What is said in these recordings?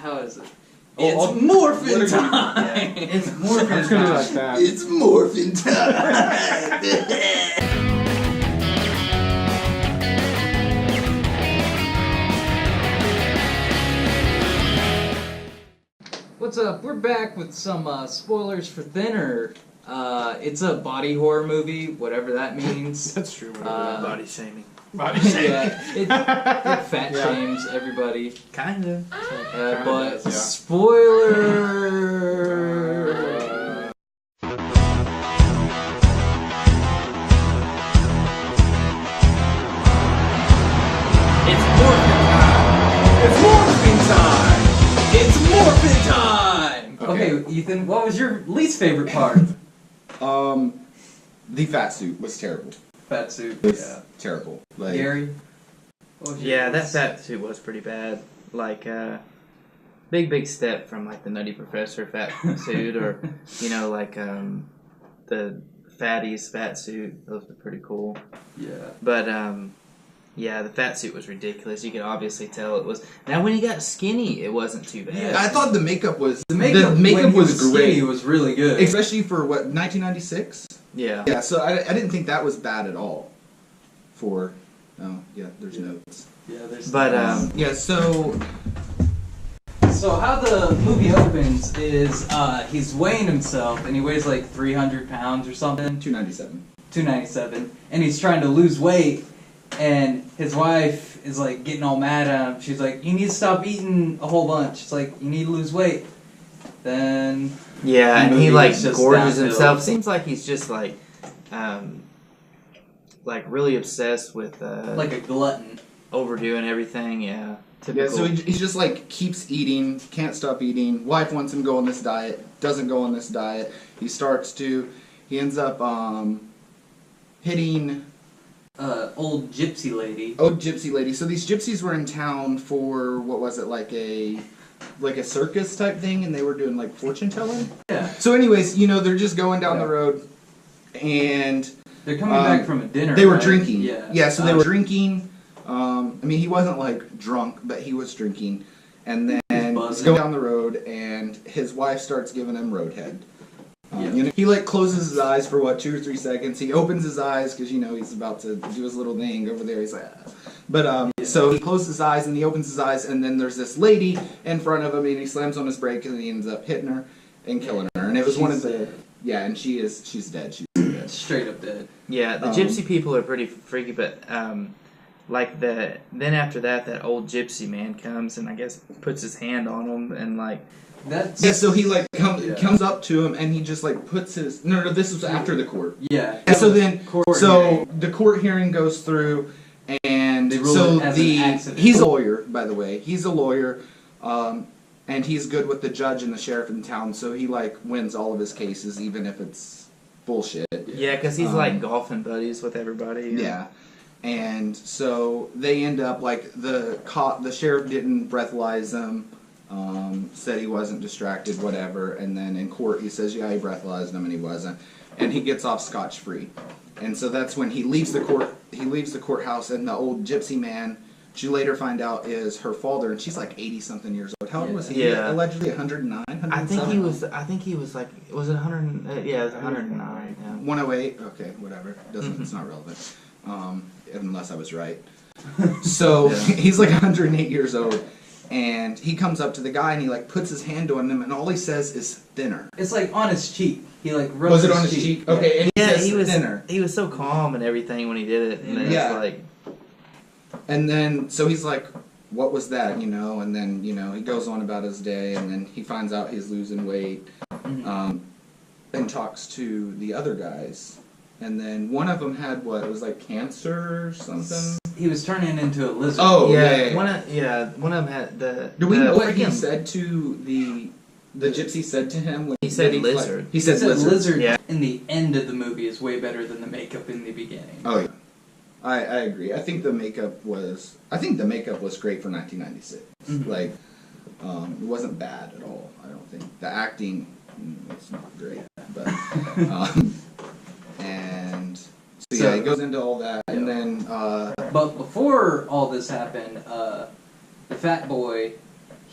how is it? It's morphin' time! It's morphin' It's gonna be like time. that. It's morphin' time! What's up? We're back with some spoilers for Thinner. It's a body horror movie, whatever that means. That's true. Body shaming. Body Yeah, it fat Yeah. shames everybody. Kind of. But does, yeah. spoiler. It's morphin' time! It's morphin' time! It's morphin' time! Okay, Ethan, what was your least favorite part? The fat suit was terrible. Fat suit. It was terrible. Like, Gary? What was your Yeah, that least- fat suit was pretty bad. Like, big step from like the Nutty Professor fat suit, or like the Fatty's fat suit. Those were pretty cool. Yeah. But yeah, the fat suit was ridiculous. You could obviously tell it was. Now, when he got skinny, it wasn't too bad. Yeah. I thought the makeup was The makeup when he was skinny great, was really good. especially for what 1996. Yeah. Yeah, so I didn't think that was bad at all. For there's notes. Yeah, there's. But Yeah, so So how the movie opens is he's weighing himself and he weighs like 300 pounds or something, 297. 297, and he's trying to lose weight, and his wife is like getting all mad at him. She's like, "You need to stop eating a whole bunch." It's like, "You need to lose weight." Then Yeah, the and he movie like is just gorges downhill. himself. Seems like he's just like really obsessed with like a glutton. overdoing everything. Yeah. Yeah, Typical. so he just like keeps eating, can't stop eating. Wife wants him to go on this diet, doesn't go on this diet. He ends up hitting Old gypsy lady. gypsy lady. So these gypsies were in town for what was it, like a circus type thing, and they were doing like fortune telling. Yeah, So anyways, they're just going down the road, and they're coming back from a dinner. they were right? drinking. Yeah, So they were drinking. He wasn't like drunk, but he was drinking, and then he's buzzing. going down the road, and his wife starts giving him roadhead. Yeah. He like closes his eyes for 2 or 3 seconds. He opens his eyes because he's about to do his little thing over there. He's like, ah. But so he closes his eyes and he opens his eyes, and then there's this lady in front of him, and he slams on his brake, and he ends up hitting her and killing her. And it was one of the and she's dead. She's dead. Straight up dead. Yeah, the gypsy people are pretty freaky, but then after that old gypsy man comes and I guess puts his hand on him and like. That's Yeah, so he like comes up to him, and he just like puts his this was after the court. yeah. And so then hearing. the court hearing goes through, and They rule so it as an accident. he's a lawyer, by the way. He's a lawyer, and he's good with the judge and the sheriff in town, so he like wins all of his cases, even if it's bullshit. Yeah, because he's like golfing buddies with everybody. Yeah. And so they end up like the sheriff didn't breathalyze him, said he wasn't distracted, whatever, and then in court he says, yeah, he breathalyzed him and he wasn't, and he gets off scotch-free. And so that's when he leaves the courthouse, and the old gypsy man, which you later find out is her father, and she's like 80-something years old. How old was he? Yeah. Allegedly 109, I think he was like, was it 100? Yeah, it was 109. Yeah. 108? Okay, whatever. It's not relevant. Unless I was right. So he's like 108 years old, and he comes up to the guy and he like puts his hand on him, and all he says is thinner. It's like on his cheek. He like rubs Was it on his cheek? Okay, and he Yeah, says he was thinner. he was so calm and everything when he did it, and then Yeah. it's like, And then so he's like, what was that? And then he goes on about his day, and then he finds out he's losing weight, and talks to the other guys. And then one of them had it was like cancer or something. He was turning into a lizard. Oh, yeah, yeah. one of them had the. Do we the know what he freaking- said to the gypsy said to him? When He said he lizard. He said lizard. lizard Yeah. in the end of the movie is way better than the makeup in the beginning. Oh yeah, I agree. I think the makeup was great for 1996. Mhm. Like, it wasn't bad at all. I don't think the acting was not great, but and so yeah, he goes into all that, and then But before all this happened, the fat boy,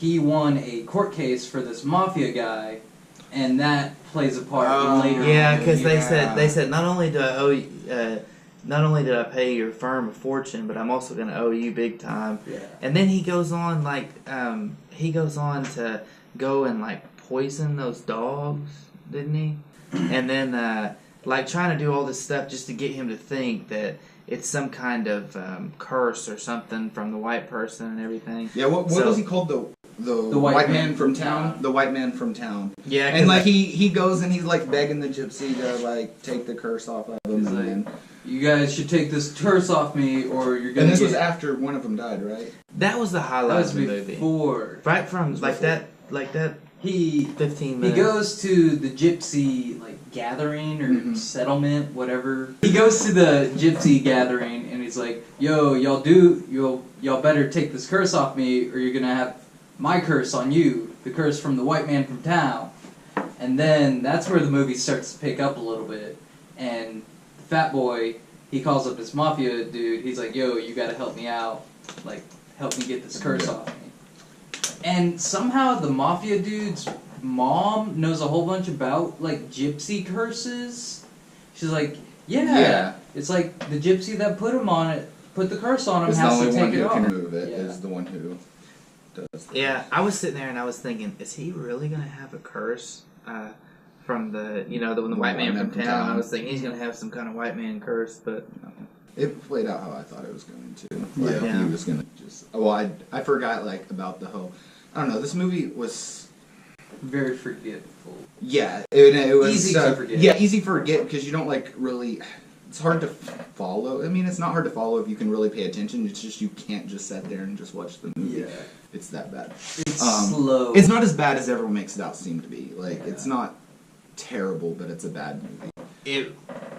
he won a court case for this mafia guy, and that plays a part later. Yeah, on. because Yeah. they said not only do I owe you, not only did I pay your firm a fortune, but I'm also going to owe you big time. Yeah. And then he goes on to go and like poison those dogs, didn't he? And then like trying to do all this stuff just to get him to think that it's some kind of curse or something from the white person and everything. Yeah, what So- was he called? The white white man man from from town? town. The white man from town. Yeah, And like he goes and he's like begging the gypsy to like take the curse off of him. He's And, like, then, You guys should take this curse off me, or you're gonna and this get. was after one of them died, right? that was the that highlight was of the movie. before Right from was like before. that he 15 he minutes. goes to the gypsy like gathering or Mhm. settlement, whatever. He goes to the gypsy gathering and he's like, "Yo, y'all better take this curse off me, or you're gonna have my curse on you, the curse from the white man from town." And then that's where the movie starts to pick up a little bit. And the fat boy, he calls up this mafia dude. He's like, "Yo, you gotta help me out. Like, help me get this curse off me." And somehow the mafia dude's mom knows a whole bunch about like gypsy curses. She's like, yeah. It's like the gypsy that put the curse on him It's the has to only one take it who off. can remove it. Yeah. Is the one who does. Yeah, I was sitting there and I was thinking, is he really gonna have a curse from the the white man from town? I was thinking he's gonna have some kind of white man curse, but It played out how I thought it was going to. Like, Yeah. he was gonna just. Well, I forgot like about the whole. I don't know. This movie was. Very forgetful. Yeah, it was Easy to forget. Yeah, easy to forget because you don't like really. It's hard to follow. I mean, it's not hard to follow if you can really pay attention. It's just you can't just sit there and just watch the movie. Yeah. It's that bad. It's Um, slow. It's not as bad as everyone makes it out seem to be. Like Yeah. it's not terrible, but it's a bad movie. it.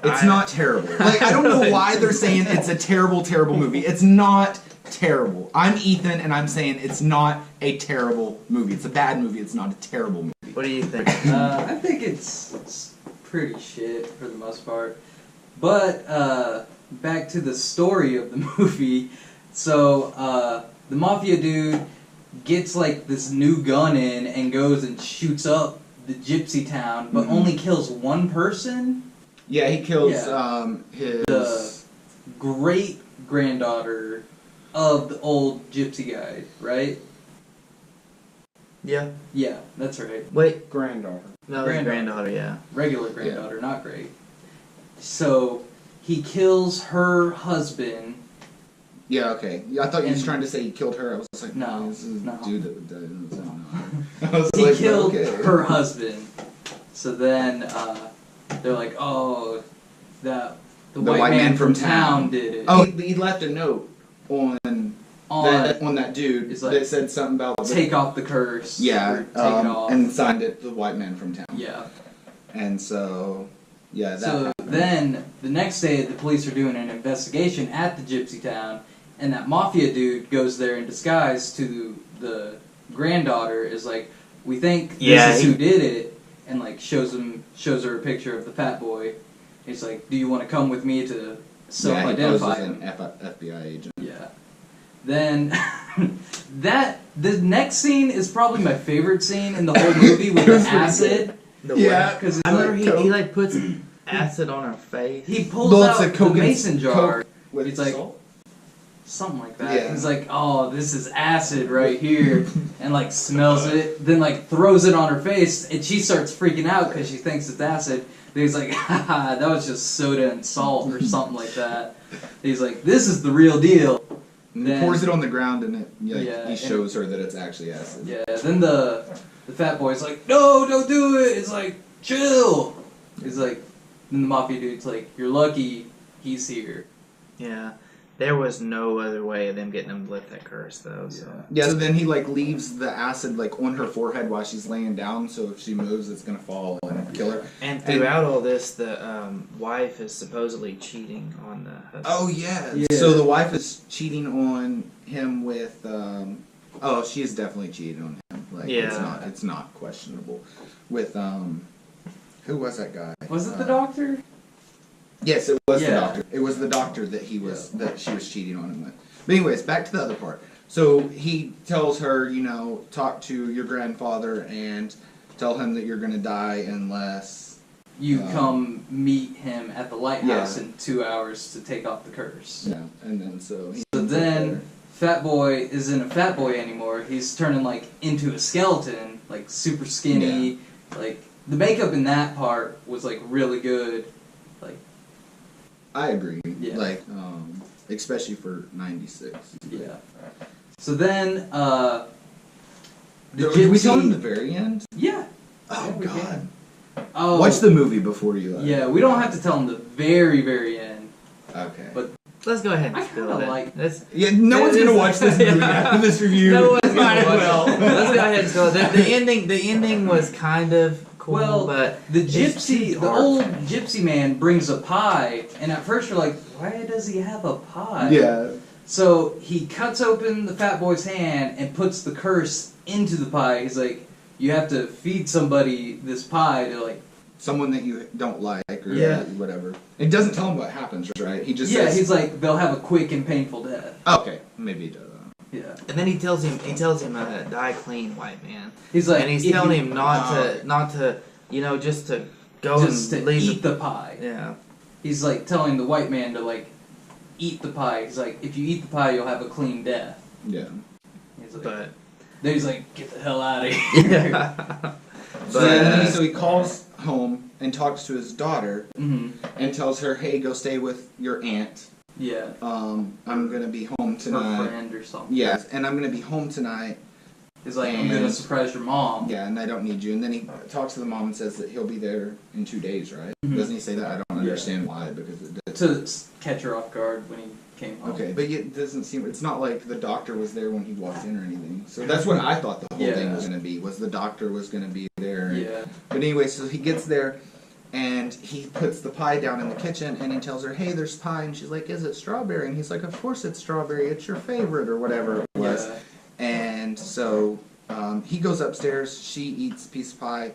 It's not terrible. Like I don't know why they're saying it's a terrible movie. It's not terrible. I'm Ethan, and I'm saying it's not a terrible movie. It's a bad movie. It's not a terrible movie. What do you think? I think it's pretty shit for the most part. But back to the story of the movie. So the mafia dude gets like this new gun in and goes and shoots up the gypsy town, but Mhm. only kills one person. Yeah, he kills Yeah. his. The great granddaughter of the old gypsy guy, right? Yeah. Yeah, that's right. Wait. granddaughter. No, his granddaughter. Yeah. Regular granddaughter, not great. So he kills her husband. Yeah, okay. Yeah, I thought you was And- trying to say he killed her. I was like, No, this is no. dude that died. I was He like, killed okay. her husband. So then they're like, "Oh, the white man from town did it." Oh, he left a note on that dude It's like, that said something about take off the curse. Yeah, or take it off. and signed it the white man from town. Yeah. And so, yeah, that. So happened. then the next day, the police are doing an investigation at the gypsy town, and that mafia dude goes there in disguise to the granddaughter. Is like, "We think this is who did it," and like shows her a picture of the fat boy. He's like, "Do you want to come with me to yeah, he self-identify poses him?" an FBI agent. Yeah. Then the next scene is probably my favorite scene in the whole movie with the acid. The Yeah, Because I remember like, he like puts acid on her face. he pulls Well, it's out a Coke the and- mason jar. Coke with He's like, salt? something like that. Yeah. He's like, "Oh, this is acid right here," and like smells it, then like throws it on her face, and she starts freaking out because she thinks it's acid. Then he's like, "Haha, that was just soda and salt or something like that." He's like, "This is the real deal." And he Then- pours it on the ground, and Yeah, he and- shows her that it's actually acid. Yeah. Then the fat boy's like, "No, don't do it." It's like, "Chill." He's like, then the mafia dude's like, "You're lucky he's here." Yeah. There was no other way of them getting him to lift that curse, though. So. Yeah, so then he like leaves the acid like on her forehead while she's laying down, so if she moves, it's gonna fall and kill her. And throughout all this, the wife is supposedly cheating on the husband. Oh yeah. Yeah. So the wife is cheating on him with. Oh, she is definitely cheating on him. Like Yeah. it's not questionable. With who was that guy? Was it the doctor? Yes, it was the Yeah. doctor. It was the doctor that he was that she was cheating on him with. But anyways, back to the other part. So he tells her, you know, talk to your grandfather and tell him that you're going to die unless You come meet him at the lighthouse Yeah. in 2 hours to take off the curse. Yeah, and then so he So then, Fat Boy isn't a fat boy anymore. He's turning like into a skeleton, like super skinny. Like the makeup in that part was like really good. Like I agree. Yeah. Like, especially for '96. yeah. So then, the Did we tell him the gypsy. very end? Yeah. Oh Yeah, we God! can. Oh. Watch the movie before you. Yeah, we don't have to tell him the very, very end. Okay. But Let's go ahead and I spill kinda it. like- Let's, Yeah, no one's gonna watch this movie after this review. No one's gonna Might as watch well. it. Let's go ahead and spill it. The ending was kind of cool, Well, but the it's gypsy, too the dark. old gypsy man brings a pie, and at first you're like, why does he have a pie? Yeah. So he cuts open the fat boy's hand and puts the curse into the pie. He's like, you have to feed somebody this pie to like. Someone that you don't like or Yeah. whatever. It doesn't tell him what happens, right? He just Yeah, says, he's like, they'll have a quick and painful death. okay, maybe he does. Yeah. And then he tells him, die clean, white man. He's like, And he's if telling you- him not to, you know, just to go just and to leave eat the pie. Yeah. He's like telling the white man to like eat the pie. He's like, if you eat the pie, you'll have a clean death. Yeah. He's like, But then he's like, get the hell out of here. yeah. So, But, then so he calls home and talks to his daughter hmm and tells her, hey, go stay with your aunt. Yeah. I'm gonna be home Her tonight. friend or something. Yes, and I'm gonna be home tonight. He's like, I'm gonna And- surprise your mom. Yeah, and I don't need you. And then he talks to the mom and says that he'll be there in 2 days, right? Mhm. Doesn't he say that? I don't Yeah. understand why, because it does. To catch her off guard when he came home. Okay, but it doesn't seem. It's not like the doctor was there when he walked in or anything. So that's what I thought the whole thing Yeah. was gonna be. Was the doctor was gonna be there? Yeah. But anyway, so he gets there, and he puts the pie down in the kitchen, and he tells her, "Hey, there's pie," and she's like, "Is it strawberry?" And he's like, "Of course it's strawberry. It's your favorite," or whatever it was. Yeah. And so he goes upstairs. She eats a piece of pie,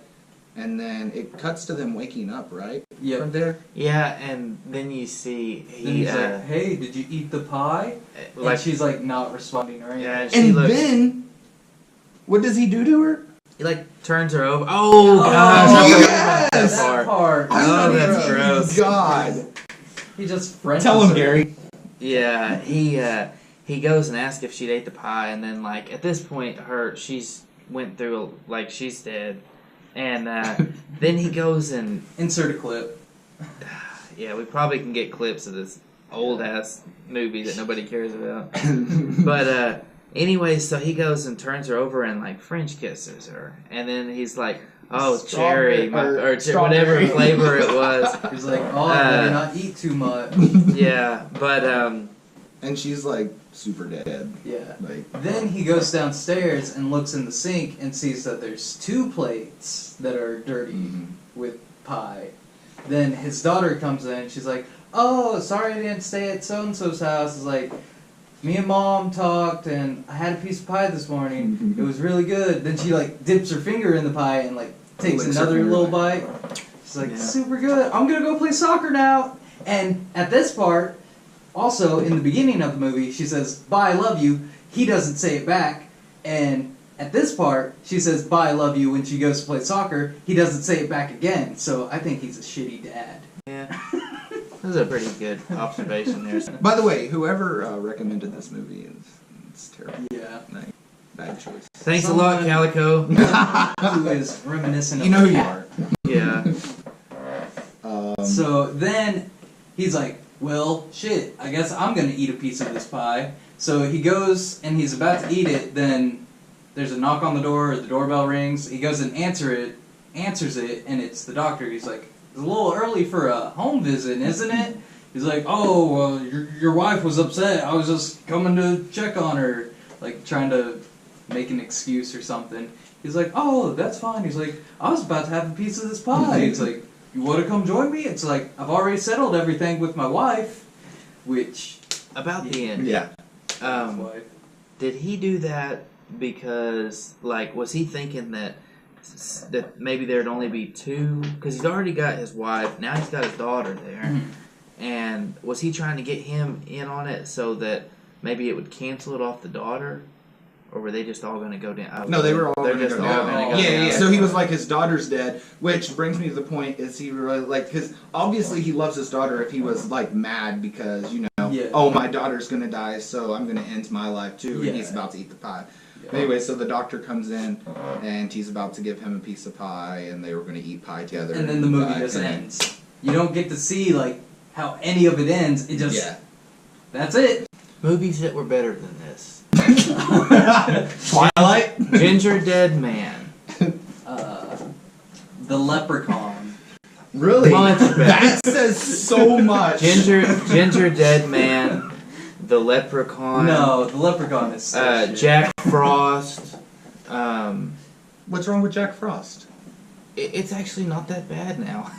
and then it cuts to them waking up, right? Yep. From there. Yeah, and then you see Then he he's like, hey, did you eat the pie? like And she's like not responding or anything. yeah, and she And looks then, what does he do to her? he like turns her over. Oh gosh, I forgot about yes! that part. part. Oh, that's gross. God. He just Frenches Tell him, her. Gary. Yeah, he goes and asks if she'd ate the pie, and then like at this point, she's went through like she's dead, and then he goes and Insert a clip. yeah, we probably can get clips of this old ass movie that nobody cares about. But anyway, so he goes and turns her over and like French kisses her, and then he's like, "Oh, cherry, whatever flavor it was." He's like, oh, better not eat too much. Yeah, but And she's like super dead. Yeah. Like, Then he goes downstairs and looks in the sink and sees that there's 2 plates that are dirty mhm. with pie. Then his daughter comes in and she's like, oh, sorry I didn't stay at so-and-so's house. It's like, me and mom talked and I had a piece of pie this morning. It was really good. Then she like dips her finger in the pie and like takes Licks her another finger little back. bite. She's like, Yeah. super good. I'm gonna go play soccer now. And at this part, also in the beginning of the movie, she says, bye, I love you. He doesn't say it back. And at this part, she says, bye, I love you when she goes to play soccer. He doesn't say it back again. So I think he's a shitty dad. yeah, that was a pretty good observation there. By the way, whoever recommended this movie it's terrible. Yeah. Like, bad choice. Thanks a lot, Calico. Who is reminiscent of You know who you cat. are. Yeah, So then he's like, well, shit, I guess I'm gonna eat a piece of this pie. So he goes and he's about to eat it, then there's a knock on the door, or the doorbell rings. He goes and answers it, and it's the doctor. He's like, it's a little early for a home visit, isn't it? He's like, oh, well, your wife was upset. I was just coming to check on her, like trying to make an excuse or something. He's like, oh, that's fine. He's like, I was about to have a piece of this pie. He's like, you want to come join me? It's like, I've already settled everything with my wife, which... about the end. Yeah. wife. Did he do that because, like, was he thinking that maybe there'd only be 2? Because he's already got his wife, now he's got his daughter there. Mhm. And was he trying to get him in on it so that maybe it would cancel it off the daughter, or were they just all going to go down? Oh, No, they were all They're going to just go all down. going to go Yeah, down. yeah. So he was like, his daughter's dead, which brings me to the point: is he really like? Because obviously he loves his daughter. If he was like mad because Yeah. oh, my daughter's gonna die, so I'm gonna end my life too, Yeah. and he's about to eat the pie. Yeah. Anyway, so the doctor comes in, and he's about to give him a piece of pie, and they were gonna eat pie together. And then the movie just and- ends. You don't get to see like how any of it ends. It just Yeah. that's it. Movies that were better than this. Twilight. Ginger Dead Man. The Leprechaun. Really? Much better. That says so much. Ginger Dead Man. The Leprechaun. No, the Leprechaun is so shit. Jack Frost. What's wrong with Jack Frost? It's actually not that bad now.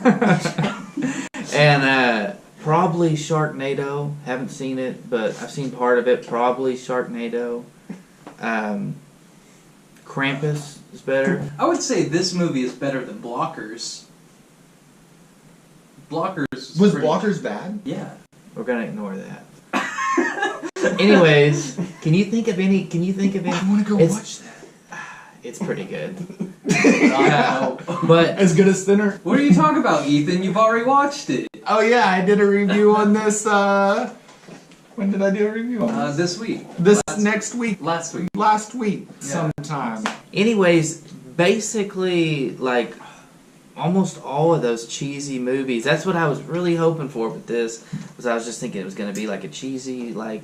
And probably Sharknado. Haven't seen it, but I've seen part of it. Probably Sharknado. Krampus is better. I would say this movie is better than Blockers. Blockers Was pretty- Blockers bad? Yeah. We're gonna ignore that. Anyways, can you think of any? I want to go It's- watch that. It's pretty good. No. But As good as Thinner. What are you talking about, Ethan? You've already watched it. Oh yeah, I did a review on this. When did I do a review on this? This week. This next week, Last week. last week, Yeah. sometime. anyways, basically, like almost all of those cheesy movies. That's what I was really hoping for with this. Was I was just thinking it was gonna be like a cheesy, like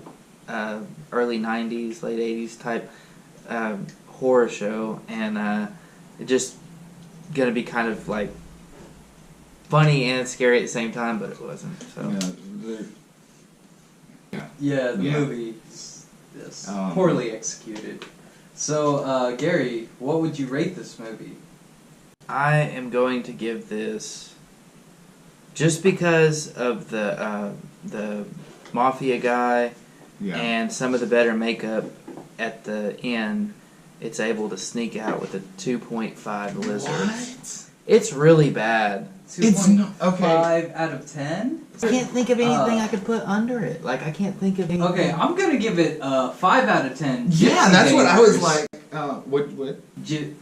early '90s, late '80s type horror show, and it just gonna be kind of like funny and scary at the same time, but it wasn't. So. Yeah, the Yeah. movie is Um, poorly executed. So, Gary, what would you rate this movie? I am going to give this, just because of the mafia guy Yeah. and some of the better makeup at the end, it's able to sneak out with a 2.5 lizard. What? It's really bad. It's not okay. 5 out of 10? I can't think of anything I could put under it. Like, I can't think of anything. Okay, I'm gonna give it 5 out of 10. Yeah, Gypsy that's what I was Dangers. like. What?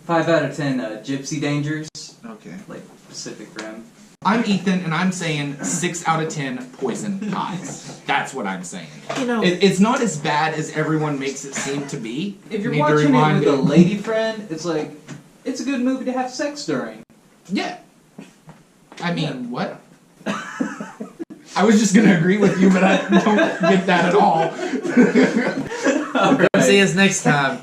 5 out of 10 Gypsy Dangers, Okay. like Pacific Rim. I'm Ethan, and I'm saying 6 out of 10 poison pies. That's what I'm saying. You know, It's not as bad as everyone makes it seem to be. If you're Need to watching it remind with a them. lady friend, it's like, it's a good movie to have sex during. Yeah. I mean, what? I was just gonna agree with you, but I don't get that at all. see us next time.